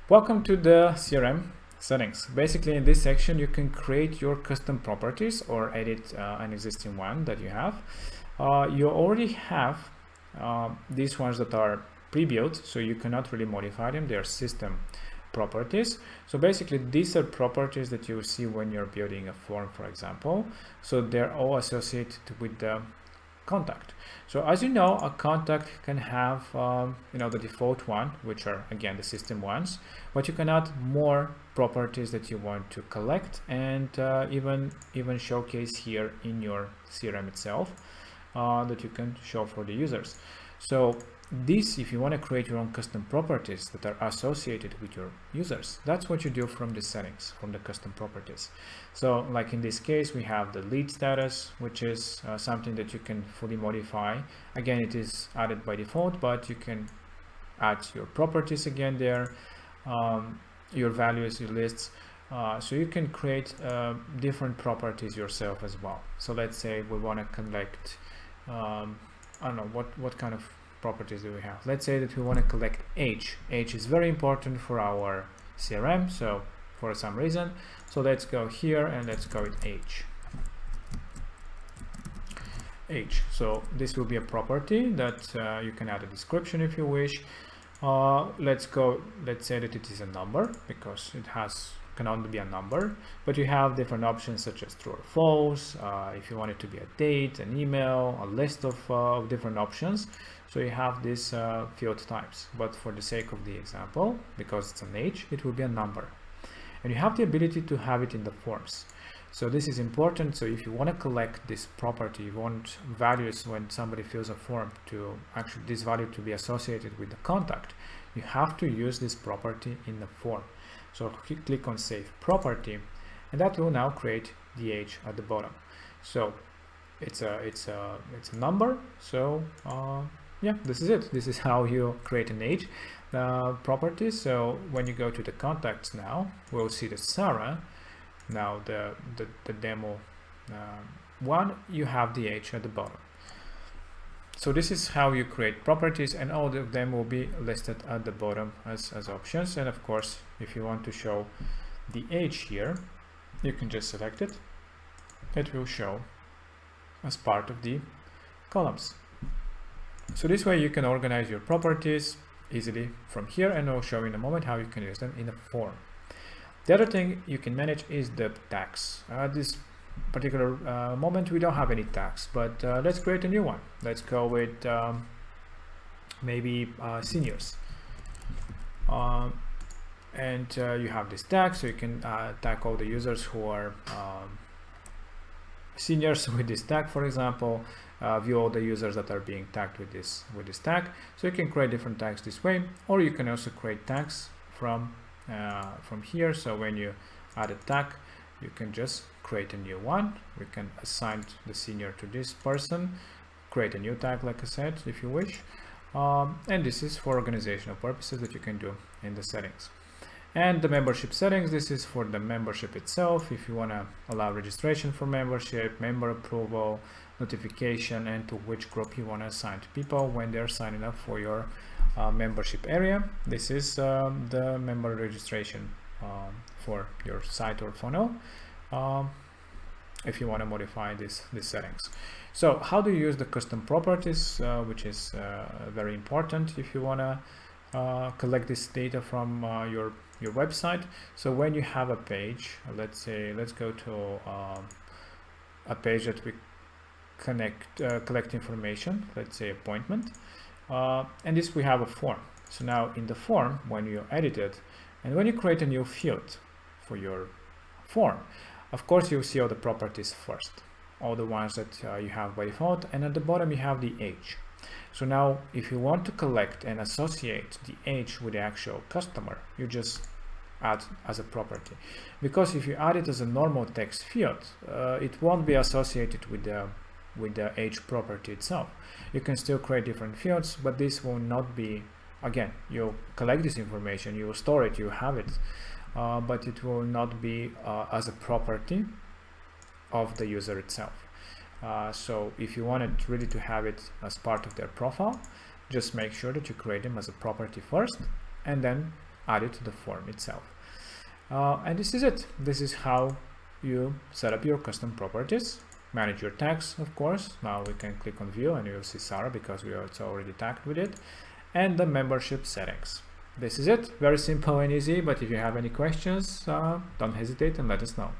Welcome to the CRM settings. Basically, in this section, you can create your custom properties or edit an existing one that you have. You already have these ones that are pre-built, so you cannot really modify them. They are system properties. So basically, these are properties that you will see when you're building a form, for example. So they're all associated with the contact. So as you know, a contact can have the default one, which are again the system ones, but you can add more properties that you want to collect and even showcase here in your CRM itself that you can show for the users. So this, if you want to create your own custom properties that are associated with your users, that's what you do from the settings, from the custom properties. So like in this case, we have the lead status, which is something that you can fully modify. Again, it is added by default, but you can add your properties again there, your values, your lists. So you can create different properties yourself as well. So let's say we want to collect, I don't know, what kind of properties do we have? Let's say that we want to collect age. Age is very important for our CRM, so for some reason. So let's go here and let's go with age. Age. So this will be a property that you can add a description if you wish. Let's say that it is a number because it can only be a number, but you have different options such as true or false. If you want it to be a date, an email, a list of different options. So you have these field types, but for the sake of the example, because it's an age, it will be a number. And you have the ability to have it in the forms. So this is important. So if you want to collect this property, you want values when somebody fills a form to actually this value to be associated with the contact, you have to use this property in the form. So click on save property, and that will now create the age at the bottom. So it's a number. So yeah, this is it. This is how you create an age property. So when you go to the contacts now, we'll see that Sarah. Now the demo one, you have the age at the bottom. So this is how you create properties, and all of them will be listed at the bottom as options. And of course, if you want to show the age here, you can just select it. It will show as part of the columns. So this way you can organize your properties easily from here, and I'll show in a moment how you can use them in a form. The other thing you can manage is the tags. This particular moment we don't have any tags, but let's create a new one. Let's go with maybe seniors. And you have this tag, so you can tag all the users who are seniors with this tag, for example. View all the users that are being tagged with this tag. So you can create different tags this way, or you can also create tags from here. So when you add a tag, you can just create a new one. We can assign the senior to this person, create a new tag, like I said, if you wish. And this is for organizational purposes that you can do in the settings. And the membership settings, this is for the membership itself. If you want to allow registration for membership, member approval, notification, and to which group you want to assign to people when they're signing up for your membership area. This is the member registration for your site or funnel, if you want to modify these settings. So how do you use the custom properties, which is very important if you want to collect this data from your website. So when you have a page, let's go to a page that we collect information, let's say appointment, and this we have a form. So now in the form, when you edit it and when you create a new field for your form, of course you'll see all the properties first, all the ones that you have by default, and at the bottom you have the age. So now if you want to collect and associate the age with the actual customer, you just add as a property, because if you add it as a normal text field, it won't be associated with the age property itself. You can still create different fields, but this will not be, again, you'll collect this information, you will store it, you have it, but it will not be as a property of the user itself. So if you wanted really to have it as part of their profile, just make sure that you create them as a property first, and then added to the form itself. And this is it. This is how you set up your custom properties, manage your tags, of course. Now we can click on view and you'll see Sarah because it's already tagged with it, and the membership settings. This is it. Very simple and easy, but if you have any questions, don't hesitate and let us know.